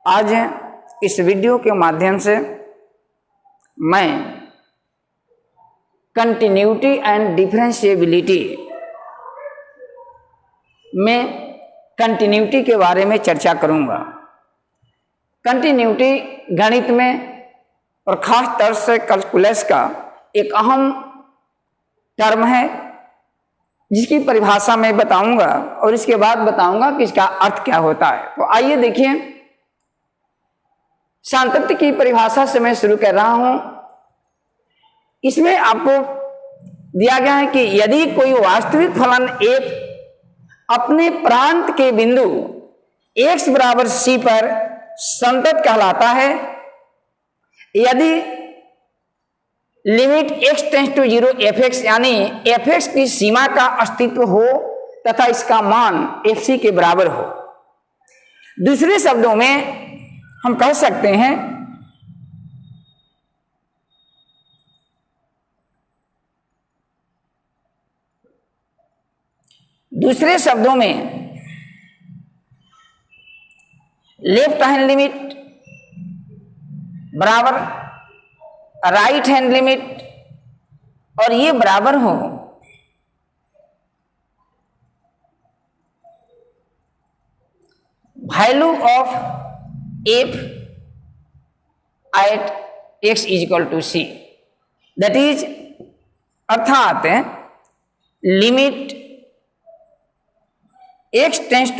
आज इस वीडियो के माध्यम से मैं कंटिन्यूटी एंड डिफरेंशिएबिलिटी में कंटिन्यूटी के बारे में चर्चा करूंगा। कंटिन्यूटी गणित में और ख़ास तौर से कैलकुलस का एक अहम टर्म है जिसकी परिभाषा मैं बताऊंगा और इसके बाद बताऊंगा कि इसका अर्थ क्या होता है। तो आइए देखिए, सांतत्य की परिभाषा से मैं शुरू कर रहा हूं। इसमें आपको दिया गया है कि यदि कोई वास्तविक फलन एक अपने प्रांत के बिंदु x बराबर c पर संतत कहलाता है यदि limit x tends to 0 fx यानी fx की सीमा का अस्तित्व हो तथा इसका मान fc के बराबर हो। दूसरे शब्दों में हम कह सकते हैं लेफ्ट हैंड लिमिट बराबर राइट हैंड लिमिट और ये बराबर हो value of f at x is equal to c, that is अर्थात limit h tends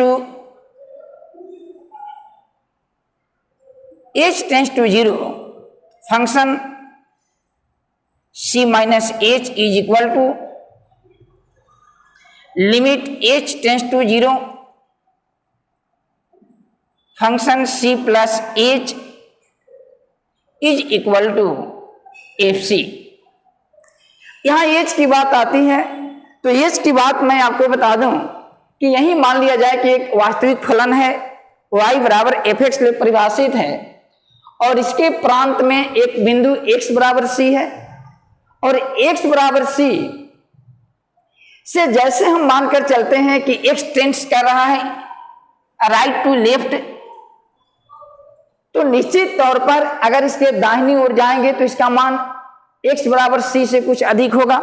to 0 function c minus h is equal to limit h tends to 0 function c plus h is equal to fc। यहां h की बात आती है तो h की बात मैं आपको बता दूं कि यही मान लिया जाए कि एक वास्तविक फलन है y बराबर fx ले परिभाषित है और इसके प्रांत में एक बिंदु x बराबर c है और x बराबर c से जैसे हम मानकर चलते हैं कि x टेंड्स कर रहा है राइट टू लेफ्ट, तो निश्चित तौर पर अगर इसके दाहिनी ओर जाएंगे तो इसका मान x बराबर c से कुछ अधिक होगा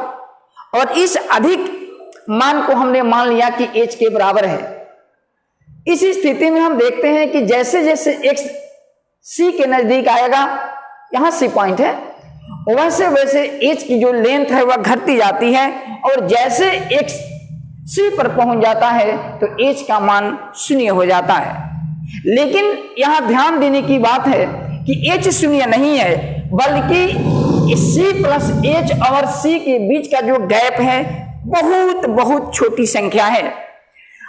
और इस अधिक मान को हमने मान लिया कि h के बराबर है। इस स्थिति में हम देखते हैं कि जैसे जैसे x c के नजदीक आएगा, यहां c पॉइंट है, वैसे वैसे h की जो लेंथ है वह घटती जाती है और जैसे x c पर पहुंच जाता है तो h का मान 0 हो जाता है। लेकिन यहां ध्यान देने की बात है कि h 0 नहीं है बल्कि c प्लस h और c के बीच का जो गैप है बहुत बहुत छोटी संख्या है।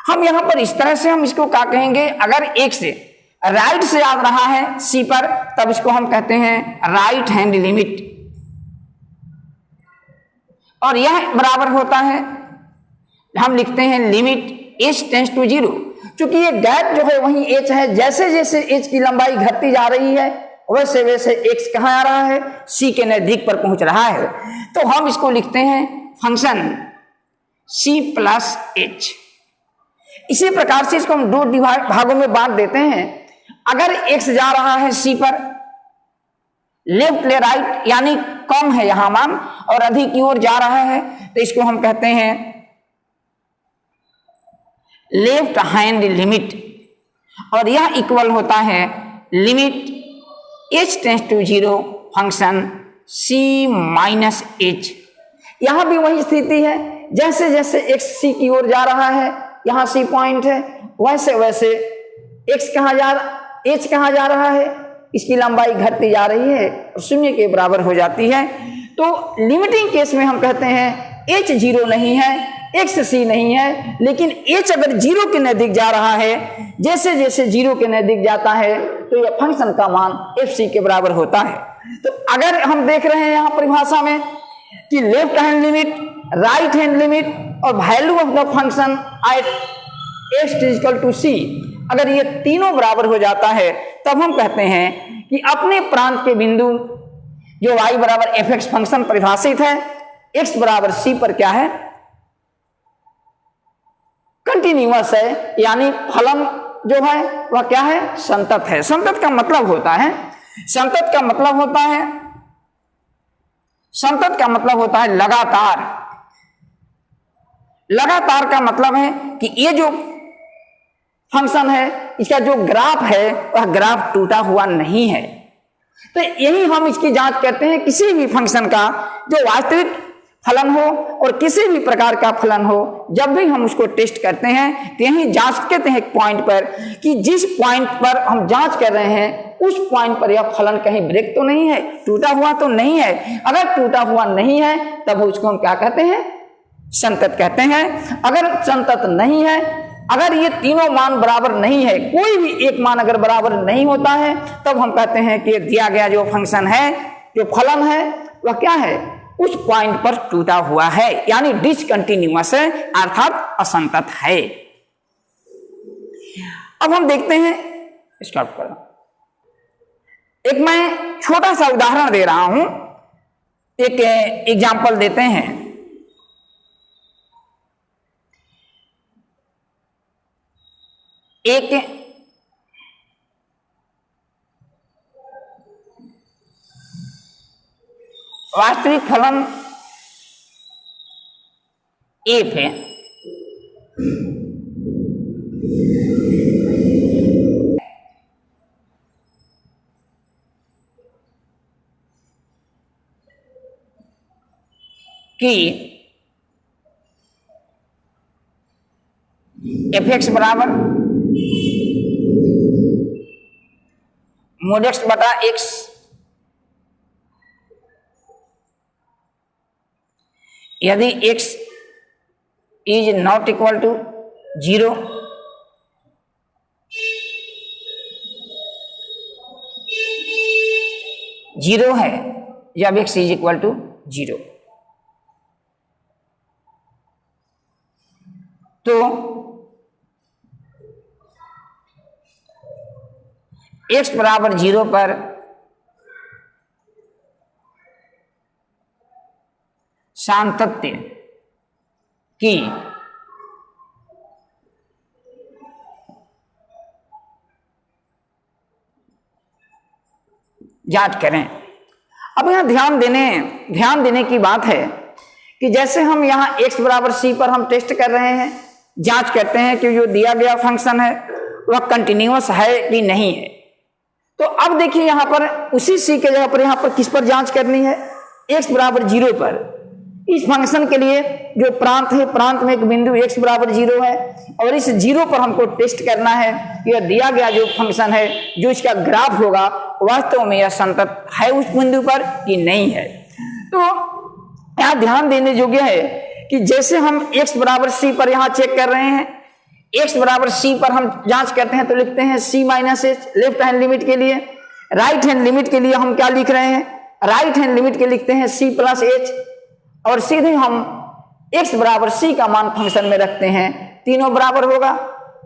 हम यहां पर इस तरह से हम इसको क्या कहेंगे, अगर x राइट से आ रहा है c पर तब इसको हम कहते हैं राइट हैंड लिमिट और यह बराबर होता है, हम लिखते हैं लिमिट h टेंड्स टू 0। क्योंकि ये गैप जो है वही h है, जैसे जैसे h की लंबाई घटती जा रही है वैसे वैसे x कहां आ रहा है, c के नजदीक पर पहुंच रहा है। तो हम इसको लिखते हैं फंक्शन c प्लस h। इसी प्रकार से इसको हम दो भागों में बांट देते हैं। अगर x जा रहा है c पर लेफ्ट ले राइट यानी कम है यहां मान और अधिक की ओर जा रहा है तो इसको हम कहते हैं लेफ्ट हैंड लिमिट और यह इक्वल होता है limit h tends to 0 function c minus h। यहां भी वही स्थिति है, जैसे जैसे x c की ओर जा रहा है, यहां c पॉइंट है, वैसे वैसे h कहां जा रहा है, इसकी लंबाई घटती जा रही है और 0 के बराबर हो जाती है। तो लिमिटिंग केस में हम कहते हैं h 0 नहीं है, x c नहीं है, लेकिन h अगर 0 के नजदीक जा रहा है, जैसे जैसे 0 के नजदीक जाता है तो यह फंक्शन का मान fc के बराबर होता है। तो अगर हम देख रहे हैं यहां परिभाषा में कि left hand limit, right hand limit और value of the function at x is equal to c, अगर ये तीनों बराबर हो जाता है तब हम कहते हैं कि अपने प्रांत के बिंदु जो y बराबर fx फंक्शन परिभाषित है, x बराबर c पर क्या है, कंटिन्यूअस है, यानी फलन जो है वह क्या है, संतत है। संतत का मतलब होता है, संतत का मतलब होता है, संतत का मतलब होता है लगातार। लगातार का मतलब है कि ये जो फंक्शन है इसका जो ग्राफ है वह ग्राफ टूटा हुआ नहीं है। तो यही हम इसकी जांच करते हैं, किसी भी फंक्शन का जो वास्तविक फलन हो और किसी भी प्रकार का फलन हो, जब भी हम उसको टेस्ट करते हैं तो यही जांच करते हैं एक पॉइंट पर कि जिस पॉइंट पर हम जांच कर रहे हैं उस पॉइंट पर यह फलन कहीं ब्रेक तो नहीं है, टूटा हुआ तो नहीं है। अगर टूटा हुआ नहीं है तब उसको हम क्या कहते हैं, संतत कहते हैं। अगर संतत नहीं है, अगर ये तीनों मान बराबर नहीं है, कोई भी एक मान अगर बराबर नहीं होता है, तब हम कहते हैं कि दिया गया जो फंक्शन है, जो फलन है वह क्या है, उस पॉइंट पर टूटा हुआ है, यानी डिसकंटिन्यूअस है, अर्थात असंतत है। अब हम देखते हैं, स्टार्ट करो। एक मैं छोटा सा उदाहरण दे रहा हूं, एक एग्जाम्पल देते हैं। एक वास्तविक फलन एफ है, कि एफ एक्स बराबर मोड एक्स बटा एक्स यदि x is not equal to 0, zero है जब x इज इक्वल टू 0, तो x बराबर 0 पर सातत्य की जांच करें। अब यहां ध्यान देने की बात है कि जैसे हम यहां x बराबर c पर हम टेस्ट कर रहे हैं, जांच करते हैं कि जो दिया गया फंक्शन है वह कंटिन्यूअस है कि नहीं है। तो अब देखिए यहां पर उसी c के जगह पर यहां पर किस पर जांच करनी है, x बराबर 0 पर। इस फंक्शन के लिए जो प्रांत है, प्रांत में एक बिंदु x बराबर 0 है और इस 0 पर हमको टेस्ट करना है कि यह दिया गया जो फंक्शन है, जो इसका ग्राफ होगा, वास्तव में यह संतत है उस बिंदु पर कि नहीं है। तो यहां ध्यान देने योग्य है कि जैसे हम x बराबर c पर यहां चेक कर रहे हैं, x बराबर c पर हम जांच करते हैं तो लिखते हैं c minus H left hand limit के लिए। राइट हैंड लिमिट के लिए हम क्या लिख रहे हैं, राइट हैंड लिमिट के लिखते हैं c प्लस एच, और सीधे हम x बराबर c का मान फंक्शन में रखते हैं, तीनों बराबर होगा।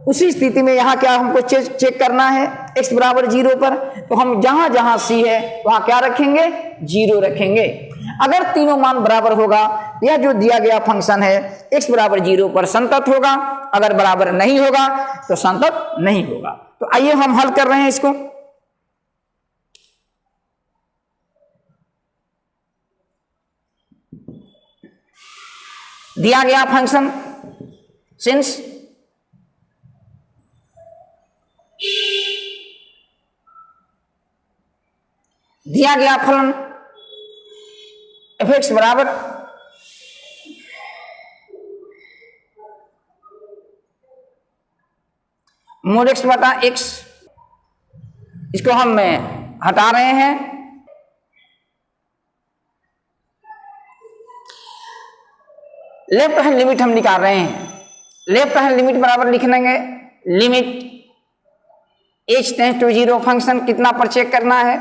उसी स्थिति में यहाँ क्या हमको चेक करना है, x बराबर 0 पर, तो हम जहां जहां c है वहां क्या रखेंगे, 0 रखेंगे। अगर तीनों मान बराबर होगा, यह जो दिया गया फंक्शन है x बराबर 0 पर संतत होगा, अगर बराबर नहीं होगा तो संतत नहीं होगा। तो आइए हम हल कर रहे हैं इसको। दिया गया फंक्शन सिंस दिया गया फलन एफ एक्स बराबर मोड एक्स बटा एक्स, इसको हम हटा रहे हैं। लेफ्ट हैंड लिमिट हम निकाल रहे हैं, लेफ्ट हैंड लिमिट बराबर लिख लेंगे limit h tends to 0, function कितना पर चेक करना है,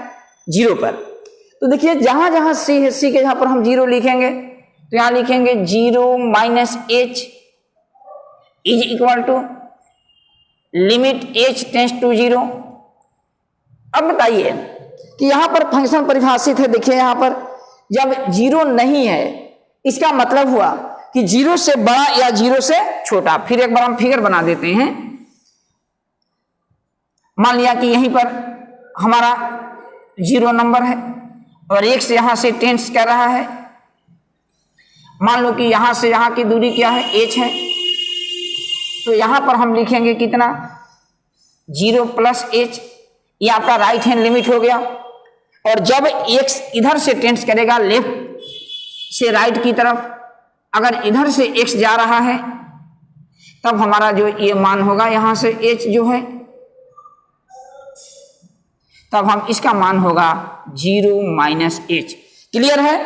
0 पर। तो देखिए जहां जहां c है, c के यहां पर हम 0 लिखेंगे, तो यहां लिखेंगे 0 minus h is equal to limit h tends to 0। अब बताइए कि यहां पर फंक्शन परिभाषित है, देखिए यहां पर जब 0 नहीं है, इसका मतलब हुआ कि 0 से बड़ा या 0 से छोटा। फिर एक बार हम फिगर बना देते हैं। मान लिया कि यहीं पर हमारा 0 नंबर है और x यहां से टेंस कर रहा है। मान लो कि यहां से यहां की दूरी क्या है, h है, तो यहां पर हम लिखेंगे कितना, 0 प्लस h, ये आपका राइट हैंड लिमिट हो गया। और जब x इधर से टेंस करेगा लेफ्ट से राइट की तरफ, अगर इधर से x जा रहा है तब हमारा जो ये मान होगा यहां से h जो है, तब हम इसका मान होगा 0 माइनस h। क्लियर है?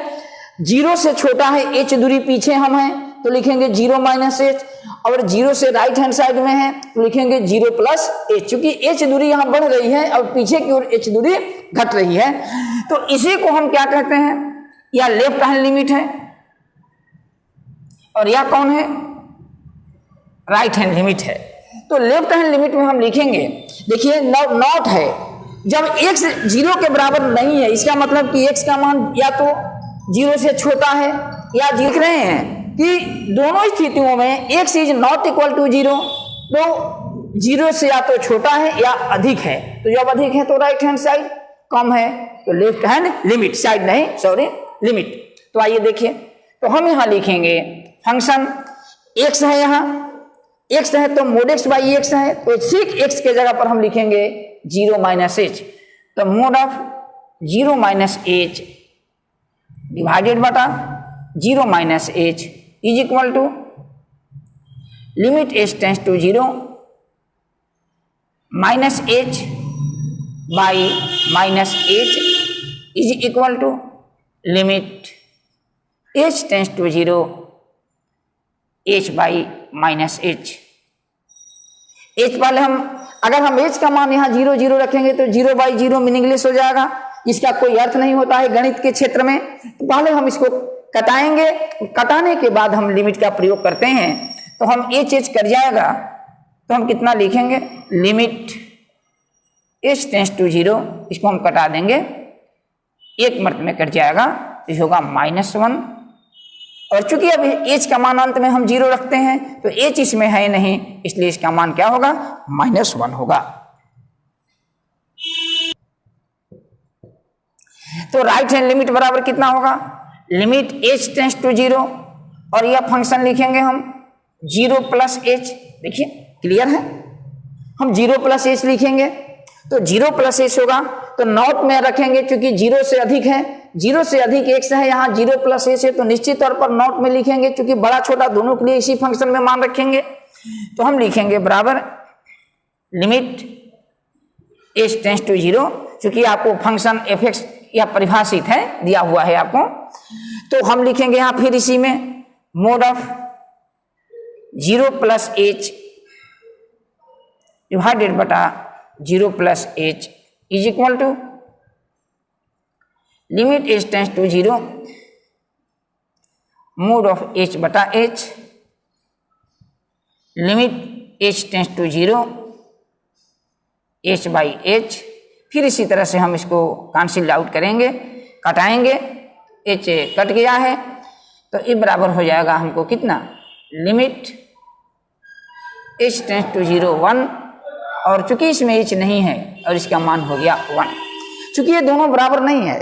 0 से छोटा है h दूरी पीछे हम हैं तो लिखेंगे 0 माइनस h, और 0 से राइट हैंड साइड में है तो लिखेंगे 0 प्लस h। चूंकि h दूरी यहां बढ़ रही है और पीछे की ओर h दूरी घट रही है, तो इसी को हम क्या कहते हैं, या लेफ्ट हैंड लिमिट है और या कौन है, राइट हैंड लिमिट है। तो लेफ्ट हैंड लिमिट में हम लिखेंगे, देखिए नॉट है, जब x 0 के बराबर नहीं है, इसका मतलब कि x का मान या तो 0 से छोटा है या देख रहे हैं कि दोनों स्थितियों में x is not equal to 0, तो 0 से या तो छोटा है या अधिक है। तो जब अधिक है तो राइट हैंड साइड, कम है तो लेफ्ट हैंड लिमिट, साइड नहीं सॉरी लिमिट। तो आइए देखिए, तो हम यहां लिखेंगे फंक्शन x है, यहां x है तो मोड x बाई एक्स है, तो सिर्फ x के जगह पर हम लिखेंगे 0 माइनस h। तो mod of 0 minus h divided बटा 0 minus h is equal to limit h tends to 0 minus h by minus h is equal to limit h tends to 0 h by minus h। h पहले हम, अगर हम h का मान यहाँ 0 0 रखेंगे तो 0 बाई 0 मीनिंगलेस हो जाएगा, इसका कोई अर्थ नहीं होता है गणित के क्षेत्र में। तो पहले हम इसको कटाएंगे, कटाने के बाद हम लिमिट का प्रयोग करते हैं तो हम h कर जाएगा, तो हम कितना लिखेंगे, लिमिट h टेंस टू 0, इसको हम कटा देंगे, एक मर्त में कट जाएगा, तो होगा -1। और चूंकि अब h का मान अंत में हम 0 रखते हैं तो h इसमें है नहीं, इसलिए इसका मान क्या होगा, -1 होगा। तो राइट हैंड लिमिट बराबर कितना होगा, लिमिट h टेंस टू 0, और यह फंक्शन लिखेंगे हम 0 प्लस h। देखिए क्लियर है, हम 0 प्लस h लिखेंगे तो 0 प्लस h होगा, तो नॉट में रखेंगे क्योंकि 0 से अधिक है, 0 से अधिक x है, यहाँ 0 प्लस h है, तो निश्चित तौर पर नॉट में लिखेंगे क्योंकि बड़ा छोटा दोनों के लिए इसी फंक्शन में मान रखेंगे। तो हम लिखेंगे बराबर लिमिट h टेंस टू 0, क्योंकि आपको फंक्शन f(x) या परिभाषित है, दिया हुआ है आपको, तो हम लिखेंगे यहाँ फिर इसी में mod of 0 plus h divided बटा 0 plus h is equal to limit h tends to 0 mod of h बटा h, limit h tends to 0 h by h। फिर इसी तरह से हम इसको कैंसिल आउट करेंगे, कटाएंगे, h कट गया है, तो ये बराबर हो जाएगा हमको कितना, लिमिट h टेंस टू 0 1, और चूंकि इसमें h नहीं है और इसका मान हो गया 1। चूंकि ये दोनों बराबर नहीं है,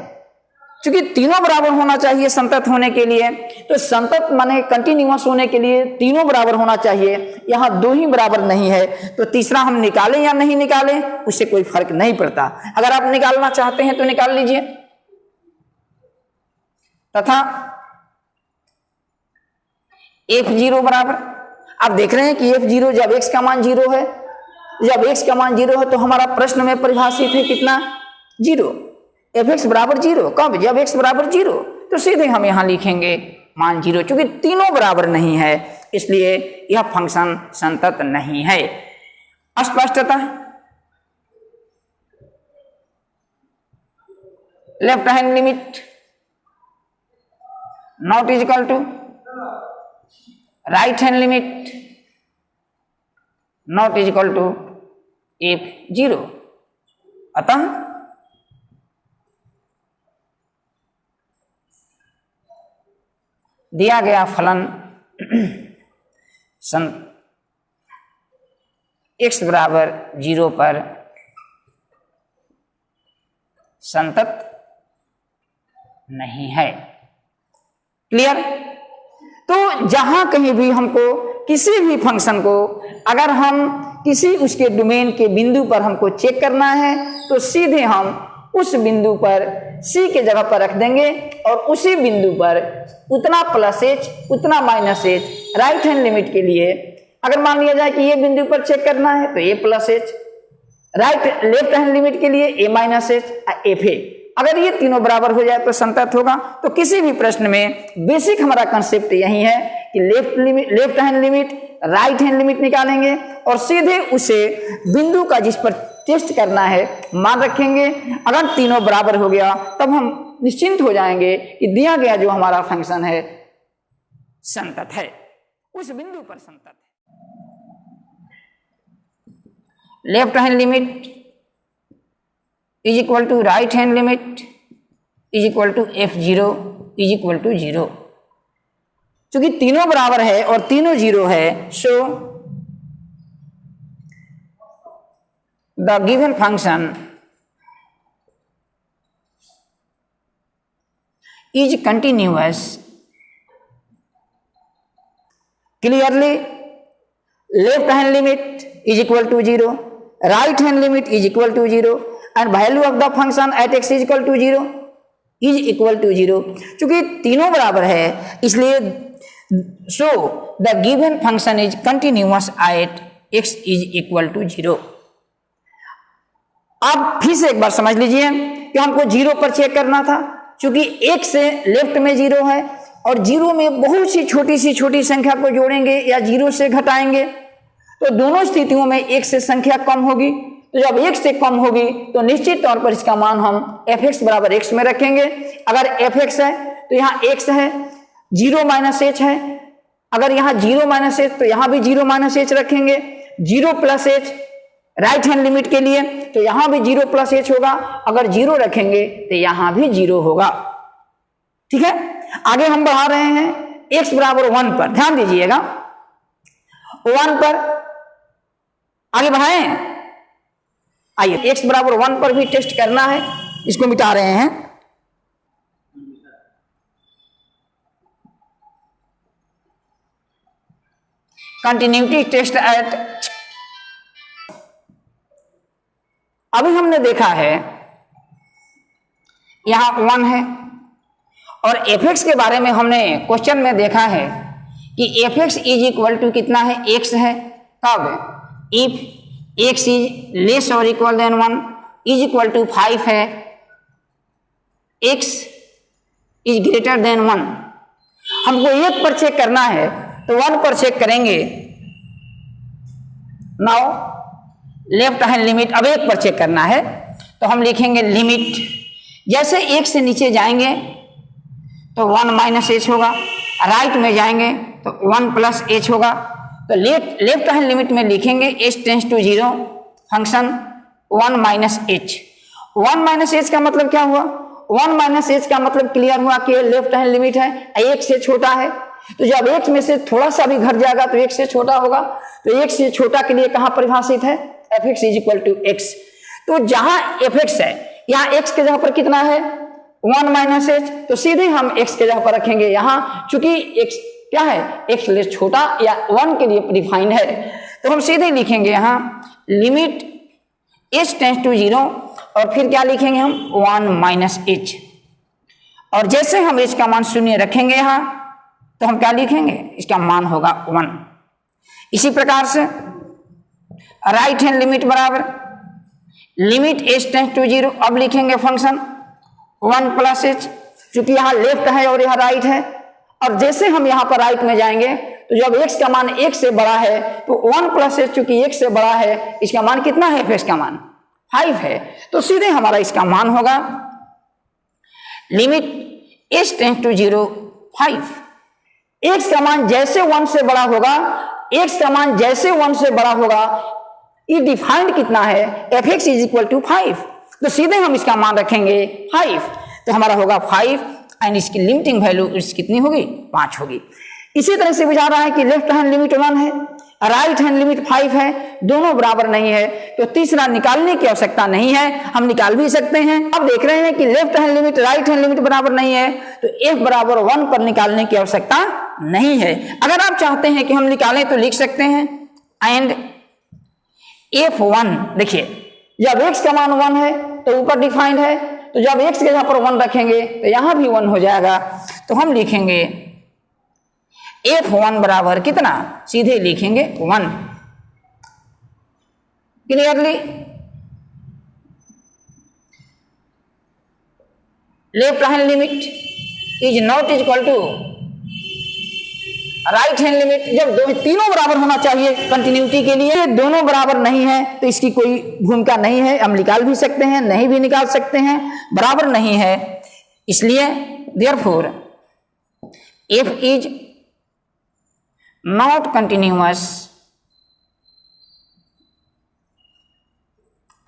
चूंकि तीनों बराबर होना चाहिए संतत होने के लिए, तो संतत माने कंटिन्यूअस होने के लिए तीनों बराबर होना चाहिए, यहाँ 2 ही बराबर नहीं है, तो तीसरा हम निकालें या नहीं निकालें उससे कोई फर्क नहीं पड़ता। अगर आप निकालना चाहते हैं तो निकाल लीजिए, तथा f0 बराबर, आप देख रहे हैं कि f0 जब x का मान 0 है, जब x का मान 0 है तो हमारा प्रश्न में परिभाषित है कितना, 0, fx बराबर 0। कब, जब x बराबर 0, तो सीधे हम यहां लिखेंगे मान 0, क्योंकि तीनों बराबर नहीं है इसलिए यह फंक्शन संतत नहीं है। स्पष्टता, left hand limit not is equal to right hand limit not is equal to f0। अतः दिया गया फलन x बराबर 0 पर संतत नहीं है। क्लियर? तो जहां कहीं भी हमको किसी भी फंक्शन को अगर हम किसी उसके डोमेन के बिंदु पर हमको चेक करना है तो सीधे हम उस बिंदु पर c के जगह पर रख देंगे और उसी बिंदु पर उतना प्लस h उतना minus h right hand limit के लिए अगर मान लिया जाए कि ये बिंदु पर चेक करना है तो a plus h, right left hand limit के लिए a माइनस h f है। अगर ये तीनों बराबर हो जाए तो संतत होगा। तो किसी भी प्रश्न में बेसिक हमारा कंसेप्ट यही है कि left hand limit right hand limit निकालेंगे और सीधे उसे बिंदु का जिस पर टेस्ट करना है मान रखेंगे। अगर तीनों बराबर हो गया तब हम निश्चिंत हो जाएंगे कि दिया गया जो हमारा फंक्शन है संतत है, उस बिंदु पर संतत है। Left hand limit is equal to right hand limit is equal to f0 is equal to 0। क्योंकि तीनों बराबर है और तीनों 0 है, so the given function is continuous. Clearly left hand limit is equal to 0, right hand limit is equal to 0 and value of the function at x is equal to 0 is equal to 0। चूंकि तीनों बराबर है इसलिए so the given function is continuous at x is equal to 0। आप फिर से एक बार समझ लीजिए कि हमको 0 पर चेक करना था। चूंकि x से लेफ्ट में 0 है और 0 में बहुत सी छोटी संख्या को जोड़ेंगे या 0 से घटाएंगे तो दोनों स्थितियों में x से संख्या कम होगी। तो जब x से कम होगी तो निश्चित तौर पर इसका मान हम fx बराबर x में रखेंगे। अगर fx है तो यहाँ x है, 0 माइनस h है। अगर यहाँ 0 माइनस h तो यहाँ भी 0 माइनस h रखेंगे। 0 plus h right hand limit के लिए तो यहाँ भी 0 प्लस h होगा। अगर 0 रखेंगे तो यहाँ भी 0 होगा। ठीक है, आगे हम बढ़ा रहे हैं x बराबर 1 पर। ध्यान दीजिएगा 1 पर आगे बढ़ाएं। आइए x बराबर 1 पर भी टेस्ट करना है, इसको मिटा रहे हैं। कंटिन्यूटी टेस्ट एट, अभी हमने देखा है यहां 1 है और fx के बारे में हमने क्वेश्चन में देखा है कि fx इज इक्वल टू कितना है, x है। कब? इफ x इज लेस और equal than 1 is equal to 5 है, x इज ग्रेटर देन 1। हमको 1 पर चेक करना है तो 1 पर चेक करेंगे। नाउ लेफ्ट हैंड लिमिट अब 1 पर चेक करना है तो हम लिखेंगे लिमिट, जैसे 1 से नीचे जाएंगे तो 1 माइनस h होगा, राइट में जाएंगे तो 1 प्लस h होगा। तो लेफ्ट हैंड लिमिट में लिखेंगे h tends to 0 function 1 minus h। 1 minus h का मतलब क्या हुआ? 1 माइनस h का मतलब क्लियर हुआ कि लेफ्ट हैंड लिमिट है, 1 से छोटा है। तो जब 1 में से थोड़ा सा भी घट जाएगा तो 1 से छोटा होगा। तो 1 से छोटा के लिए कहां परिभाषित है? fx is equal to x। तो जहां fx है यहाँ x के जगह पर कितना है? 1 माइनस h। तो सीधे हम x के जगह पर रखेंगे यहाँ, चूंकि x क्या है? x ले छोटा या 1 के लिए डिफाइन है। तो हम सीधे लिखेंगे यहाँ लिमिट h टेंस टू 0 और फिर क्या लिखेंगे हम? 1 माइनस h। और जैसे हम h का मान 0 रखेंगे यहाँ तो हम क्या लिखेंगे? इसका मान होगा 1। इसी प्रकार से राइट हैंड लिमिट बराबर लिमिट h टेंस टू 0, अब लिखेंगे फंक्शन 1 प्लस h, चूंकि यहाँ लेफ्ट है और यहाँ राइट है। और जैसे हम यहाँ पर राइट में जाएंगे तो जब x का मान 1 से बड़ा है तो 1 प्लस h चूंकि 1 से बड़ा है, इसका मान कितना है? fx का मान 5 है। तो सीधे हमारा इसका मान होगा limit h tends to 0 5। x का मान जैसे 1 से बड़ा होगा, x का मान जैसे 1 से बड़ा होगा, ये डिफाइंड कितना है? fx is equal to 5। तो सीधे हम इसका मान रखेंगे 5। तो हमारा होगा 5 एंड इसकी लिमिटिंग वैल्यू कितनी होगी? 5 होगी। इसी तरह से बुझा रहा है कि लेफ्ट हैंड लिमिट 1 है, राइट हैंड लिमिट 5 है, दोनों बराबर नहीं है, तो तीसरा निकालने की आवश्यकता नहीं है, हम निकाल भी सकते हैं। अब देख रहे हैं कि left hand limit right hand limit बराबर नहीं है, तो f बराबर 1 पर निकालने की आवश्यकता नहीं है। अगर आप चाहते हैं कि हम निकालें तो लिख सकते हैं एंड f1, देखिए जब x का मान 1 है तो ऊपर डिफाइंड है, तो जब x के जगह पर 1 रखेंगे तो यहां भी 1 हो जाएगा, तो हम लिखेंगे f1 बराबर कितना, सीधे लिखेंगे 1। Clearly, left hand limit is not equal to right hand limit. जब तीनों बराबर होना चाहिए कंटिन्यूटी के लिए, दोनों बराबर नहीं है तो इसकी कोई भूमिका नहीं है, हम निकाल भी सकते हैं, नहीं भी निकाल सकते हैं, बराबर नहीं है, इसलिए therefore f is not continuous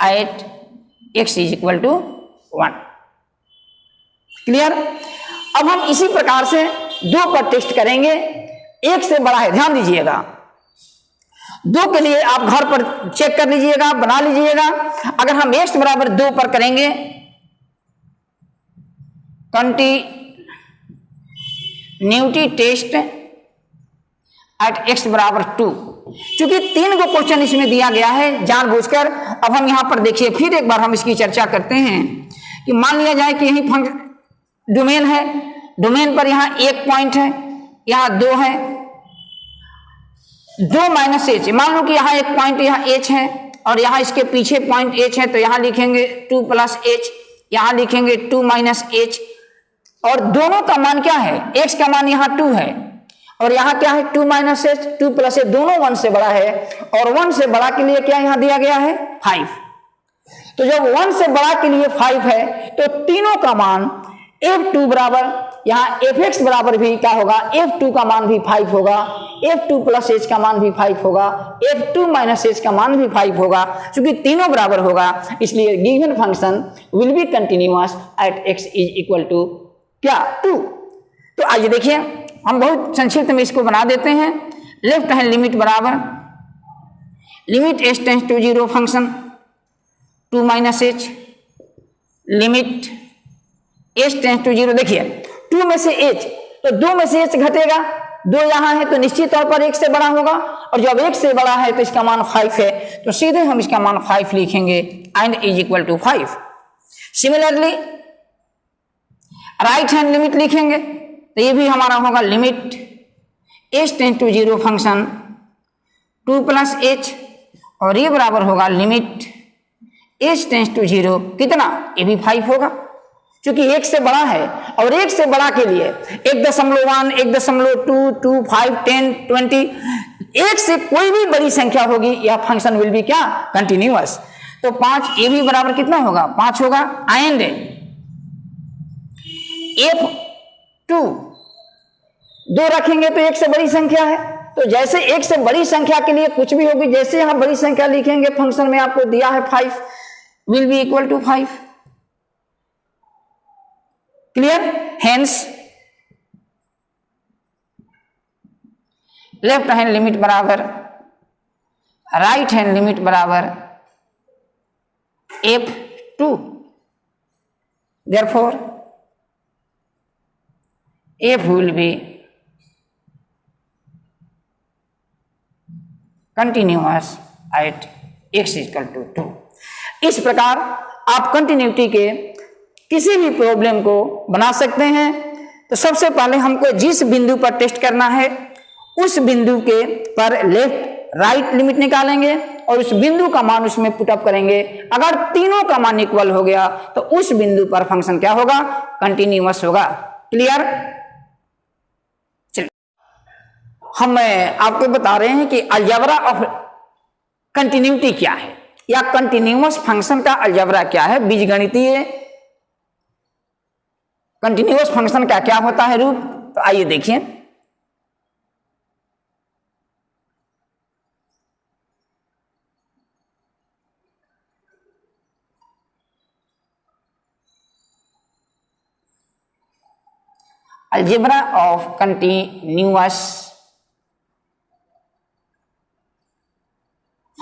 at x is equal to 1। Clear. अब हम इसी प्रकार से 2 पर टेस्ट करेंगे, 1 से बड़ा है, ध्यान दीजिएगा, 2 के लिए आप घर पर चेक कर लीजिएगा, बना लीजिएगा। अगर हम x बराबर 2 पर करेंगे कंटिन्यूटी टेस्ट एट x बराबर 2, क्योंकि 3 को क्वेश्चन इसमें दिया गया है जानबूझकर। अब हम यहां पर देखिए, फिर एक बार हम इसकी चर्चा करते हैं कि मान लिया जाए कि यही डोमेन है, डोमेन पर यहां 1 पॉइंट है, यहां 2 है, 2 माइनस h, मान लो कि यहां 1 पॉइंट यहां h है और यहां इसके पीछे पॉइंट h है, तो यहां लिखेंगे 2 प्लस h, यहां लिखेंगे 2 माइनस h, और दोनों का मान क्या है, x का मान यहां 2 है और यहां क्या है 2 माइनस h, 2 प्लस h, दोनों 1 से बड़ा है, और 1 से बड़ा के लिए क्या यहां दिया गया है 5। तो जब 1 से बड़ा के लिए 5 है तो तीनों का मान f2 बराबर, यहां fx बराबर भी क्या होगा, f2 का मान भी 5 होगा, f2 प्लस h का मान भी 5 होगा, f2 माइनस h का मान भी 5 होगा, क्योंकि तीनों बराबर होगा, इसलिए given function will be continuous at x is equal to क्या 2। तो आइए देखिए, हम बहुत संक्षिप्त में इसको बना देते हैं। लेफ्ट हैंड लिमिट बराबर limit h tends to 0 function 2 minus h, limit h tends to 0, देखिए 2 में से h, तो 2 में से h घटेगा, 2 यहां है तो निश्चित तौर पर 1 से बड़ा होगा, और जब 1 से बड़ा है तो इसका मान 5 है, तो सीधे हम इसका मान 5 लिखेंगे and is equal to 5। Similarly right hand limit लिखेंगे तो ये भी हमारा होगा limit h tends to 0 function 2 plus h, और ये बराबर होगा लिमिट h टेंड्स टू 0 कितना, ये भी 5 होगा, क्योंकि 1 से बड़ा है, और 1 से बड़ा के लिए 1.1, 1.2, 2, 5, 10, 20, 1 से कोई भी बड़ी संख्या होगी, यह फंक्शन विल बी क्या, कंटिन्यूअस। तो 5, ये भी बराबर कितना होगा, 5 होगा, एंड f2 2 रखेंगे तो 1 से बड़ी संख्या है, तो जैसे 1 से बड़ी संख्या के लिए कुछ भी होगी, जैसे यहां बड़ी संख्या लिखेंगे, फंक्शन में आपको दिया है 5 will be equal to 5। Clear. Hence left hand limit बराबर राइट हैंड लिमिट बराबर f2, therefore f will be continuous at x equal to 2। इस प्रकार आप कंटिन्यूटी के किसी भी प्रॉब्लम को बना सकते हैं। तो सबसे पहले हमको जिस बिंदु पर टेस्ट करना है उस बिंदु के पर लेफ्ट राइट लिमिट निकालेंगे और उस बिंदु का मान उसमें पुटअप करेंगे। अगर तीनों का मान इक्वल हो गया तो उस बिंदु पर फंक्शन क्या होगा, कंटिन्यूअस होगा। क्लियर। चलिए हम आपको बता रहे हैं कि अलजेब्रा ऑफ कंटिन्यूटी क्या है या कंटिन्यूअस फंक्शन का अलजेब्रा क्या है, बीजगणितीय कंटिन्यूअस फंक्शन का क्या होता है रूप। तो आइए देखिए, अलजेब्रा ऑफ कंटिन्यूअस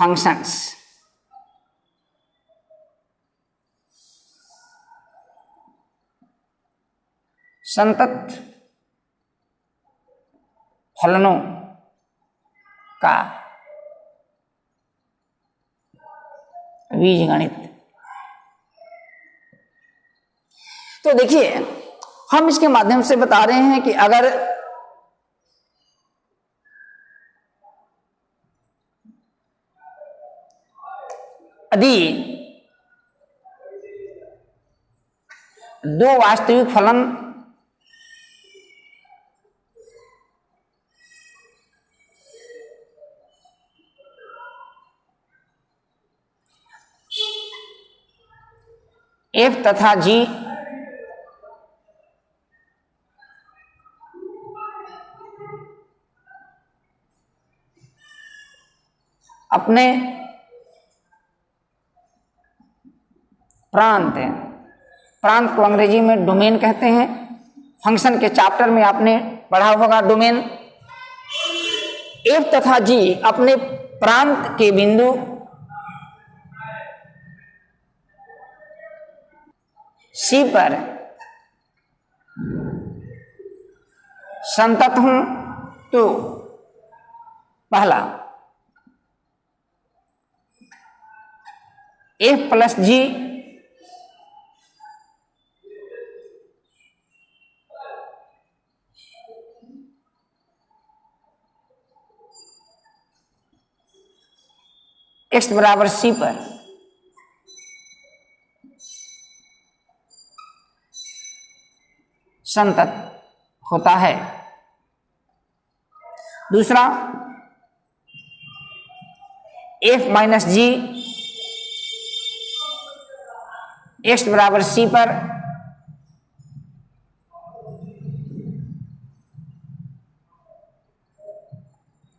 functions. संतत फलनों का बीजगणित। तो देखिए, हम इसके माध्यम से बता रहे हैं कि अगर यदि दो वास्तविक फलन f तथा g अपने प्रांत को अंग्रेजी में डोमेन कहते हैं। फंक्शन के चैप्टर में आपने पढ़ा होगा डोमेन। f तथा g अपने प्रांत के बिंदु C पर संतत हूं तो पहला f प्लस g x बराबर C पर संतत होता है। दूसरा f माइनस जी x बराबर C पर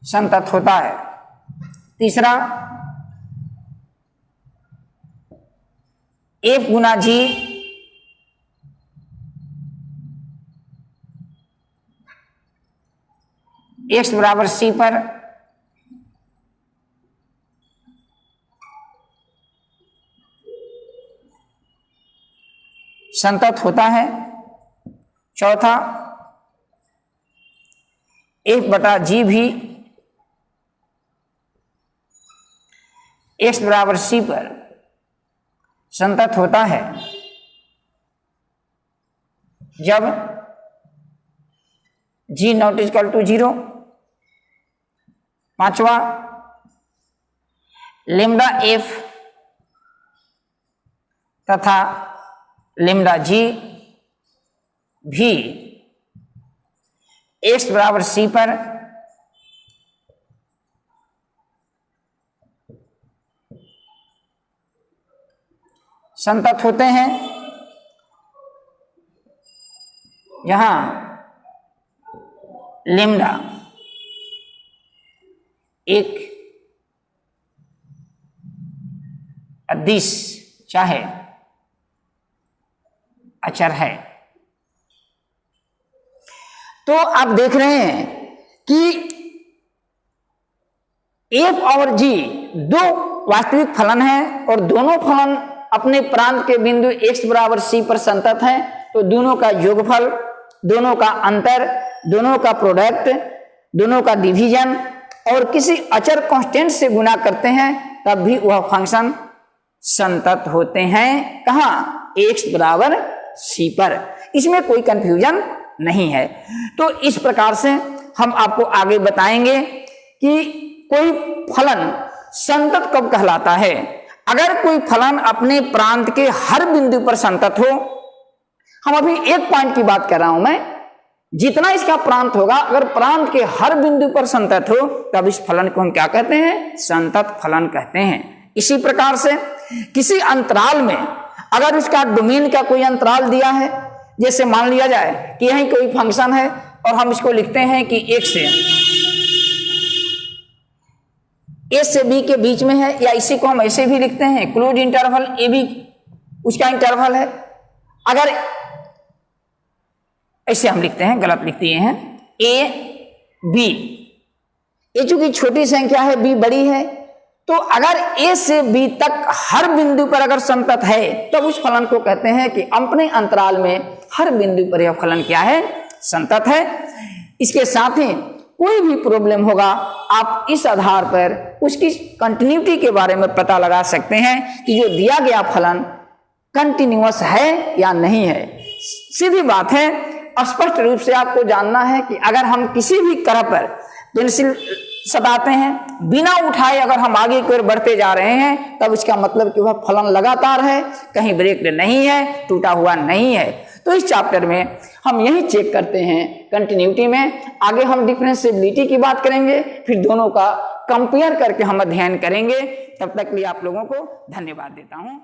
संतत होता है। तीसरा f गुना g x बराबर C पर संतत होता है। चौथा f बटा g भी x बराबर C पर संतत होता है जब g नॉट इक्वल टू 0। पांचवा लेम्डा f तथा लेम्डा g भी x बराबर C पर संतत होते हैं। यहां लेम्डा एक अदिश चाहे अचर है। तो आप देख रहे हैं कि f और g दो वास्तविक फलन हैं और दोनों फलन अपने प्रांत के बिंदु x बराबर C पर संतत हैं। तो दोनों का योगफल, दोनों का अंतर, दोनों का प्रोडक्ट, दोनों का डिवीजन और किसी अचर कांस्टेंट से गुना करते हैं तब भी वह फंक्शन संतत होते हैं। कहां? x बराबर C पर। इसमें कोई कंफ्यूजन नहीं है। तो इस प्रकार से हम आपको आगे बताएंगे कि कोई फलन संतत कब कहलाता है। अगर कोई फलन अपने प्रांत के हर बिंदु पर संतत हो, हम अभी एक पॉइंट की बात कर रहा हूं मैं, जितना इसका प्रांत होगा अगर प्रांत के हर बिंदु पर संतत हो तब इस फलन को हम क्या कहते हैं? संतत फलन कहते हैं। इसी प्रकार से किसी अंतराल में अगर उसका डोमेन का कोई अंतराल दिया है, जैसे मान लिया जाए कि यही कोई फंक्शन है और हम इसको लिखते हैं कि a से b के बीच में है, या इसी को हम ऐसे भी लिखते हैं क्लोज इंटरवल a b उसका इंटरवल है। अगर ऐसे हम लिखते हैं, गलत लिख दिए हैं, a b, a चूंकि छोटी संख्या है b बड़ी है तो अगर ए से बी तक हर बिंदु पर अगर संतत है तब उस फलन को कहते हैं कि अपने अंतराल में हर बिंदु पर यह फलन क्या है, संतत है। इसके साथ ही कोई भी प्रॉब्लम होगा आप इस आधार पर उसकी कंटिन्यूटी के बारे में पता लगा सकते हैं कि जो दिया गया फलन कंटिन्यूअस है या नहीं है। सीधी बात है, स्पष्ट रूप से आपको जानना है कि अगर हम किसी भी करह पर पेंसिल सटाते हैं, बिना उठाए अगर हम आगे की ओर बढ़ते जा रहे हैं तब इसका मतलब कि वह फलन लगातार है, कहीं ब्रेक नहीं है, टूटा हुआ नहीं है। तो इस चैप्टर में हम यही चेक करते हैं कंटिन्यूटी में। आगे हम डिफरेंशिएबिलिटी की बात करेंगे, फिर दोनों का कंपेयर करके हम अध्ययन करेंगे। तब तक के लिए आप लोगों को धन्यवाद देता हूं।